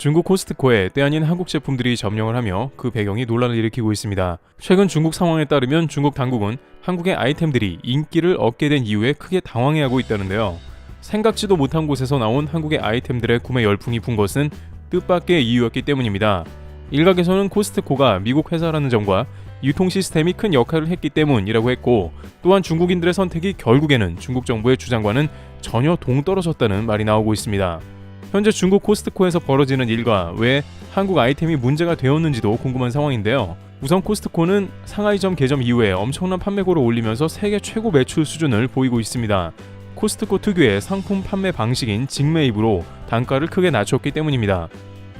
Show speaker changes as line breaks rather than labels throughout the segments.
중국 코스트코에 때 아닌 한국 제품들이 점령을 하며 그 배경이 논란을 일으키고 있습니다. 최근 중국 상황에 따르면 중국 당국은 한국의 아이템들이 인기를 얻게 된 이후에 크게 당황해하고 있다는데요. 생각지도 못한 곳에서 나온 한국의 아이템들의 구매 열풍이 분 것은 뜻밖의 이유였기 때문입니다. 일각에서는 코스트코가 미국 회사라는 점과 유통 시스템이 큰 역할을 했기 때문이라고 했고, 또한 중국인들의 선택이 결국에는 중국 정부의 주장과는 전혀 동떨어졌다는 말이 나오고 있습니다. 현재 중국 코스트코에서 벌어지는 일과 왜 한국 아이템이 문제가 되었는지도 궁금한 상황인데요. 우선 코스트코는 상하이점 개점 이후에 엄청난 판매고를 올리면서 세계 최고 매출 수준을 보이고 있습니다. 코스트코 특유의 상품 판매 방식인 직매입으로 단가를 크게 낮췄기 때문입니다.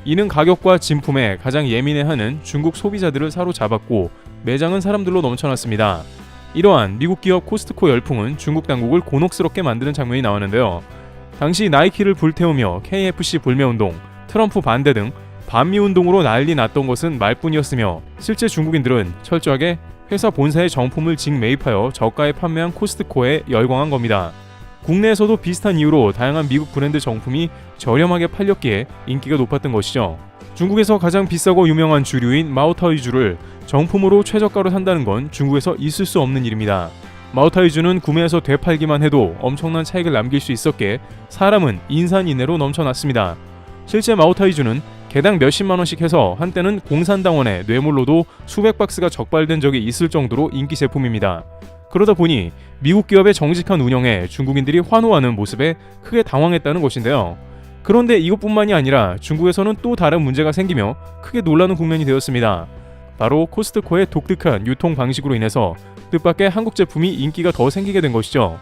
이는 가격과 진품에 가장 예민해하는 중국 소비자들을 사로잡았고 매장은 사람들로 넘쳐났습니다. 이러한 미국 기업 코스트코 열풍은 중국 당국을 곤혹스럽게 만드는 장면이 나왔는데요. 당시 나이키를 불태우며 KFC 불매운동, 트럼프 반대 등 반미운동으로 난리 났던 것은 말뿐이었으며, 실제 중국인들은 철저하게 회사 본사의 정품을 직매입하여 저가에 판매한 코스트코에 열광한 겁니다. 국내에서도 비슷한 이유로 다양한 미국 브랜드 정품이 저렴하게 팔렸기에 인기가 높았던 것이죠. 중국에서 가장 비싸고 유명한 주류인 마오타이주를 정품으로 최저가로 산다는 건 중국에서 있을 수 없는 일입니다. 마오타이주는 구매해서 되팔기만 해도 엄청난 차익을 남길 수 있었기에 사람은 인산인해로 넘쳐났습니다. 실제 마오타이주는 개당 몇십만원씩 해서 한때는 공산당원의 뇌물로도 수백 박스가 적발된 적이 있을 정도로 인기 제품입니다. 그러다 보니 미국 기업의 정직한 운영에 중국인들이 환호하는 모습에 크게 당황했다는 것인데요. 그런데 이것뿐만이 아니라 중국에서는 또 다른 문제가 생기며 크게 놀라는 국면이 되었습니다. 바로 코스트코의 독특한 유통 방식으로 인해서 뜻밖의 한국 제품이 인기가 더 생기게 된 것이죠.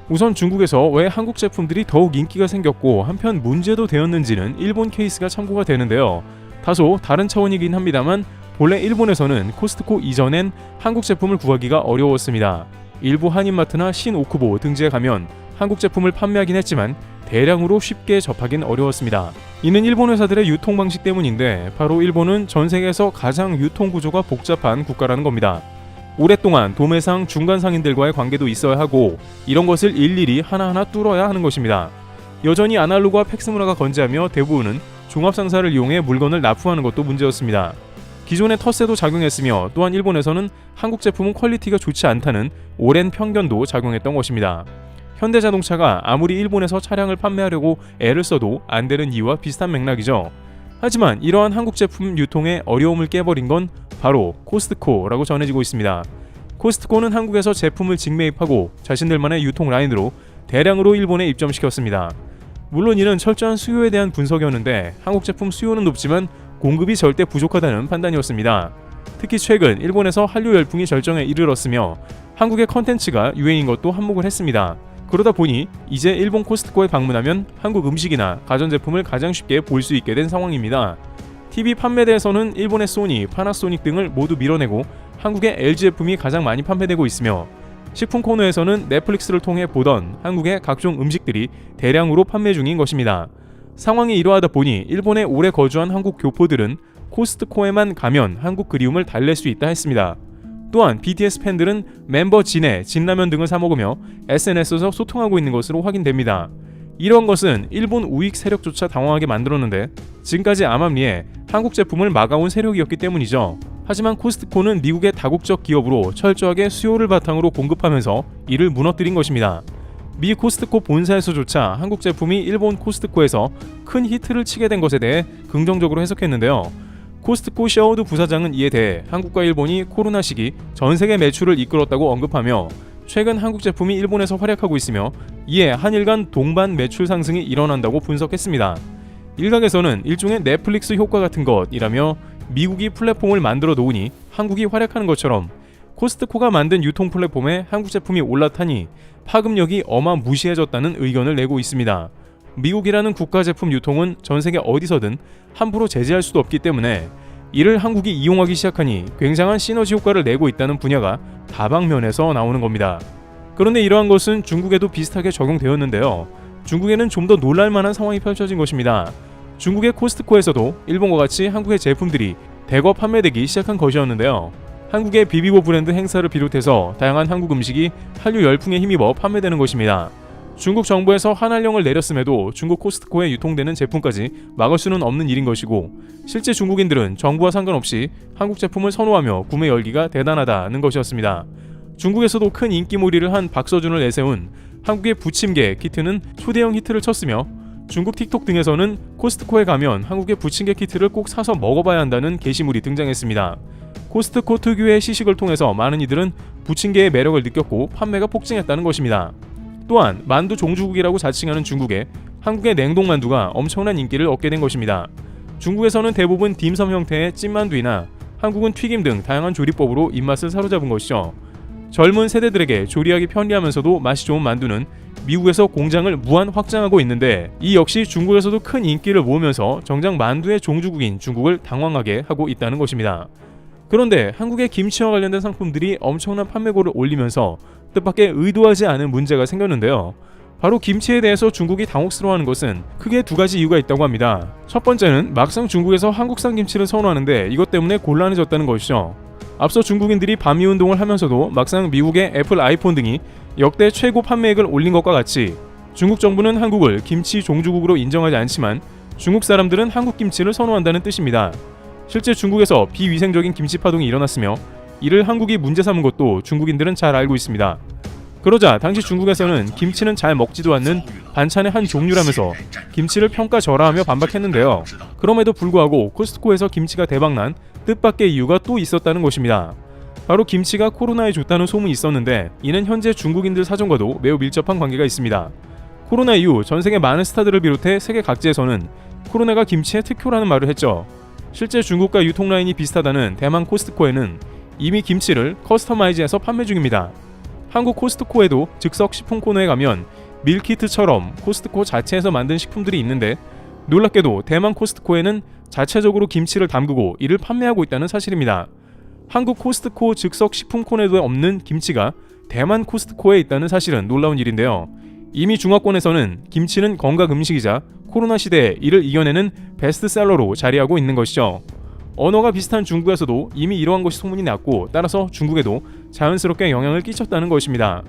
우선 중국에서 왜 한국 제품들이 더욱 인기가 생겼고 한편 문제도 되었는지는 일본 케이스가 참고가 되는데요. 다소 다른 차원이긴 합니다만 본래 일본에서는 코스트코 이전엔 한국 제품을 구하기가 어려웠습니다. 일부 한인마트나 신오쿠보 등지에 가면 한국 제품을 판매하긴 했지만 대량으로 쉽게 접하긴 어려웠습니다. 이는 일본 회사들의 유통 방식 때문인데, 바로 일본은 전 세계에서 가장 유통 구조가 복잡한 국가라는 겁니다. 오랫동안 도매상, 중간상인들과의 관계도 있어야 하고 이런 것을 일일이 하나하나 뚫어야 하는 것입니다. 여전히 아날로그와 팩스 문화가 건재하며 대부분은 종합상사를 이용해 물건을 납품하는 것도 문제였습니다. 기존의 텃세도 작용했으며, 또한 일본에서는 한국 제품은 퀄리티가 좋지 않다는 오랜 편견도 작용했던 것입니다. 현대자동차가 아무리 일본에서 차량을 판매하려고 애를 써도 안 되는 이유와 비슷한 맥락이죠. 하지만 이러한 한국 제품 유통의 어려움을 깨버린 건 바로 코스트코라고 전해지고 있습니다. 코스트코는 한국에서 제품을 직매입하고 자신들만의 유통 라인으로 대량으로 일본에 입점시켰습니다. 물론 이는 철저한 수요에 대한 분석이었는데, 한국 제품 수요는 높지만 공급이 절대 부족하다는 판단이었습니다. 특히 최근 일본에서 한류 열풍이 절정에 이르렀으며 한국의 컨텐츠가 유행인 것도 한몫을 했습니다. 그러다 보니 이제 일본 코스트코에 방문하면 한국 음식이나 가전제품을 가장 쉽게 볼 수 있게 된 상황입니다. TV 판매대에서는 일본의 소니, 파나소닉 등을 모두 밀어내고 한국의 LG 제품이 가장 많이 판매되고 있으며, 식품 코너에서는 넷플릭스를 통해 보던 한국의 각종 음식들이 대량으로 판매 중인 것입니다. 상황이 이러하다 보니 일본에 오래 거주한 한국 교포들은 코스트코에만 가면 한국 그리움을 달랠 수 있다 했습니다. 또한 BTS 팬들은 멤버 진의 진라면 등을 사먹으며 SNS에서 소통하고 있는 것으로 확인됩니다. 이런 것은 일본 우익 세력조차 당황하게 만들었는데, 지금까지 암암리에 한국 제품을 막아온 세력이었기 때문이죠. 하지만 코스트코는 미국의 다국적 기업으로 철저하게 수요를 바탕으로 공급하면서 이를 무너뜨린 것입니다. 미 코스트코 본사에서조차 한국 제품이 일본 코스트코에서 큰 히트를 치게 된 것에 대해 긍정적으로 해석했는데요. 코스트코 셔우드 부사장은 이에 대해 한국과 일본이 코로나 시기 전 세계 매출을 이끌었다고 언급하며, 최근 한국 제품이 일본에서 활약하고 있으며 이에 한일 간 동반 매출 상승이 일어난다고 분석했습니다. 일각에서는 일종의 넷플릭스 효과 같은 것이라며 미국이 플랫폼을 만들어 놓으니 한국이 활약하는 것처럼 코스트코가 만든 유통 플랫폼에 한국 제품이 올라타니 파급력이 어마무시해졌다는 의견을 내고 있습니다. 미국이라는 국가 제품 유통은 전 세계 어디서든 함부로 제재할 수도 없기 때문에 이를 한국이 이용하기 시작하니 굉장한 시너지 효과를 내고 있다는 분야가 다방면에서 나오는 겁니다. 그런데 이러한 것은 중국에도 비슷하게 적용되었는데요. 중국에는 좀 더 놀랄만한 상황이 펼쳐진 것입니다. 중국의 코스트코에서도 일본과 같이 한국의 제품들이 대거 판매되기 시작한 것이었는데요. 한국의 비비고 브랜드 행사를 비롯해서 다양한 한국 음식이 한류 열풍에 힘입어 판매되는 것입니다. 중국 정부에서 한한령을 내렸음에도 중국 코스트코에 유통되는 제품까지 막을 수는 없는 일인 것이고, 실제 중국인들은 정부와 상관없이 한국 제품을 선호하며 구매 열기가 대단하다는 것이었습니다. 중국에서도 큰 인기몰이를 한 박서준을 내세운 한국의 부침개 키트는 초대형 히트를 쳤으며, 중국 틱톡 등에서는 코스트코에 가면 한국의 부침개 키트를 꼭 사서 먹어봐야 한다는 게시물이 등장했습니다. 코스트코 특유의 시식을 통해서 많은 이들은 부침개의 매력을 느꼈고 판매가 폭증했다는 것입니다. 또한 만두 종주국이라고 자칭하는 중국에 한국의 냉동만두가 엄청난 인기를 얻게 된 것입니다. 중국에서는 대부분 딤섬 형태의 찐만두이나 한국은 튀김 등 다양한 조리법으로 입맛을 사로잡은 것이죠. 젊은 세대들에게 조리하기 편리하면서도 맛이 좋은 만두는 미국에서 공장을 무한 확장하고 있는데, 이 역시 중국에서도 큰 인기를 모으면서 정작 만두의 종주국인 중국을 당황하게 하고 있다는 것입니다. 그런데 한국의 김치와 관련된 상품들이 엄청난 판매고를 올리면서 뜻밖의 의도하지 않은 문제가 생겼는데요. 바로 김치에 대해서 중국이 당혹스러워하는 것은 크게 두 가지 이유가 있다고 합니다. 첫 번째는 막상 중국에서 한국산 김치를 선호하는데 이것 때문에 곤란해졌다는 것이죠. 앞서 중국인들이 반미 운동을 하면서도 막상 미국의 애플 아이폰 등이 역대 최고 판매액을 올린 것과 같이 중국 정부는 한국을 김치 종주국으로 인정하지 않지만 중국 사람들은 한국 김치를 선호한다는 뜻입니다. 실제 중국에서 비위생적인 김치 파동이 일어났으며 이를 한국이 문제 삼은 것도 중국인들은 잘 알고 있습니다. 그러자 당시 중국에서는 김치는 잘 먹지도 않는 반찬의 한 종류라면서 김치를 평가절하하며 반박했는데요. 그럼에도 불구하고 코스트코에서 김치가 대박난 뜻밖의 이유가 또 있었다는 것입니다. 바로 김치가 코로나에 좋다는 소문이 있었는데, 이는 현재 중국인들 사정과도 매우 밀접한 관계가 있습니다. 코로나 이후 전 세계 많은 스타들을 비롯해 세계 각지에서는 코로나가 김치의 특효라는 말을 했죠. 실제 중국과 유통 라인이 비슷하다는 대만 코스트코에는 이미 김치를 커스터마이즈해서 판매 중입니다. 한국 코스트코에도 즉석 식품 코너에 가면 밀키트처럼 코스트코 자체에서 만든 식품들이 있는데, 놀랍게도 대만 코스트코에는 자체적으로 김치를 담그고 이를 판매하고 있다는 사실입니다. 한국 코스트코 즉석 식품 코너에 없는 김치가 대만 코스트코에 있다는 사실은 놀라운 일인데요. 이미 중화권에서는 김치는 건강 음식이자 코로나 시대에 이를 이겨내는 베스트셀러로 자리하고 있는 것이죠. 언어가 비슷한 중국에서도 이미 이러한 것이 소문이 났고, 따라서 중국에도 자연스럽게 영향을 끼쳤다는 것입니다.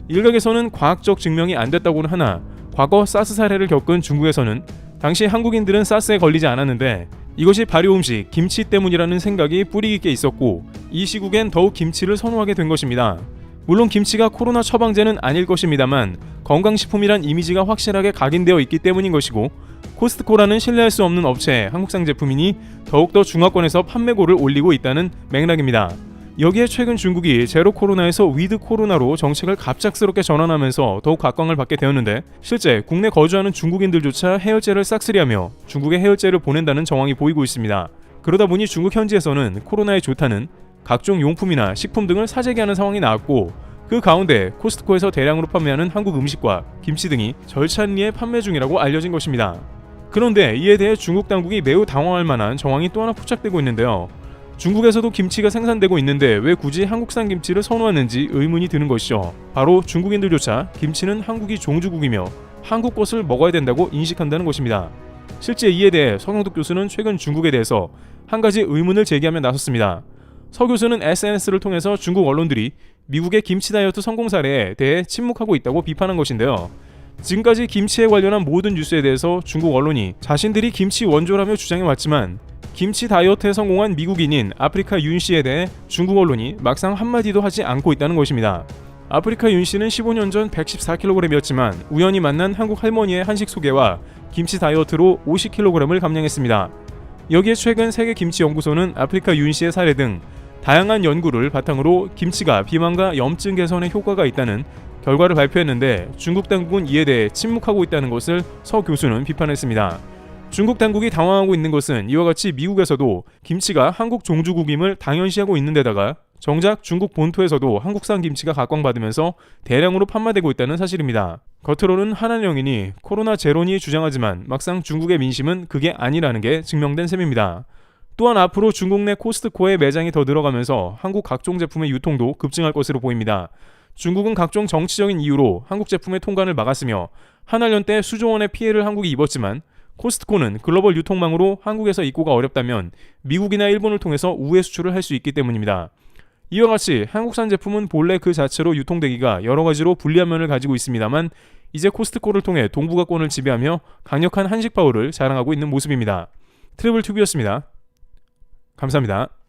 일각에서는 과학적 증명이 안 됐다고는 하나, 과거 사스 사례를 겪은 중국에서는 당시 한국인들은 사스에 걸리지 않았는데 이것이 발효 음식 김치 때문이라는 생각이 뿌리 깊게 있었고, 이 시국엔 더욱 김치를 선호하게 된 것입니다. 물론 김치가 코로나 처방제는 아닐 것입니다만 건강식품이란 이미지가 확실하게 각인되어 있기 때문인 것이고, 코스트코라는 신뢰할 수 없는 업체의 한국산 제품이니 더욱더 중화권에서 판매고를 올리고 있다는 맥락입니다. 여기에 최근 중국이 제로 코로나에서 위드 코로나로 정책을 갑작스럽게 전환하면서 더욱 각광을 받게 되었는데, 실제 국내 거주하는 중국인들조차 해열제를 싹쓸이하며 중국에 해열제를 보낸다는 정황이 보이고 있습니다. 그러다 보니 중국 현지에서는 코로나에 좋다는 각종 용품이나 식품 등을 사재기하는 상황이 나왔고, 그 가운데 코스트코에서 대량으로 판매하는 한국 음식과 김치 등이 절찬리에 판매 중이라고 알려진 것입니다. 그런데 이에 대해 중국 당국이 매우 당황할 만한 정황이 또 하나 포착되고 있는데요. 중국에서도 김치가 생산되고 있는데 왜 굳이 한국산 김치를 선호하는지 의문이 드는 것이죠. 바로 중국인들조차 김치는 한국이 종주국이며 한국 것을 먹어야 된다고 인식한다는 것입니다. 실제 이에 대해 서경덕 교수는 최근 중국에 대해서 한 가지 의문을 제기하며 나섰습니다. 서 교수는 SNS를 통해서 중국 언론들이 미국의 김치 다이어트 성공 사례에 대해 침묵하고 있다고 비판한 것인데요. 지금까지 김치에 관련한 모든 뉴스에 대해서 중국 언론이 자신들이 김치 원조라며 주장해왔지만, 김치 다이어트에 성공한 미국인인 아프리카 윤 씨에 대해 중국 언론이 막상 한마디도 하지 않고 있다는 것입니다. 아프리카 윤 씨는 15년 전 114kg이었지만 우연히 만난 한국 할머니의 한식 소개와 김치 다이어트로 50kg을 감량했습니다. 여기에 최근 세계김치연구소는 아프리카 윤 씨의 사례 등 다양한 연구를 바탕으로 김치가 비만과 염증 개선에 효과가 있다는 결과를 발표했는데, 중국 당국은 이에 대해 침묵하고 있다는 것을 서 교수는 비판했습니다. 중국 당국이 당황하고 있는 것은 이와 같이 미국에서도 김치가 한국 종주국임을 당연시하고 있는 데다가 정작 중국 본토에서도 한국산 김치가 각광받으면서 대량으로 판매되고 있다는 사실입니다. 겉으로는 한한령이니 코로나 제로니 주장하지만 막상 중국의 민심은 그게 아니라는 게 증명된 셈입니다. 또한 앞으로 중국 내 코스트코에 매장이 더 늘어가면서 한국 각종 제품의 유통도 급증할 것으로 보입니다. 중국은 각종 정치적인 이유로 한국 제품의 통관을 막았으며 한한령 때 수조 원의 피해를 한국이 입었지만, 코스트코는 글로벌 유통망으로 한국에서 입고가 어렵다면 미국이나 일본을 통해서 우회 수출을 할 수 있기 때문입니다. 이와 같이 한국산 제품은 본래 그 자체로 유통되기가 여러 가지로 불리한 면을 가지고 있습니다만, 이제 코스트코를 통해 동북아권을 지배하며 강력한 한식 파워를 자랑하고 있는 모습입니다. 트래블 튜브였습니다. 감사합니다.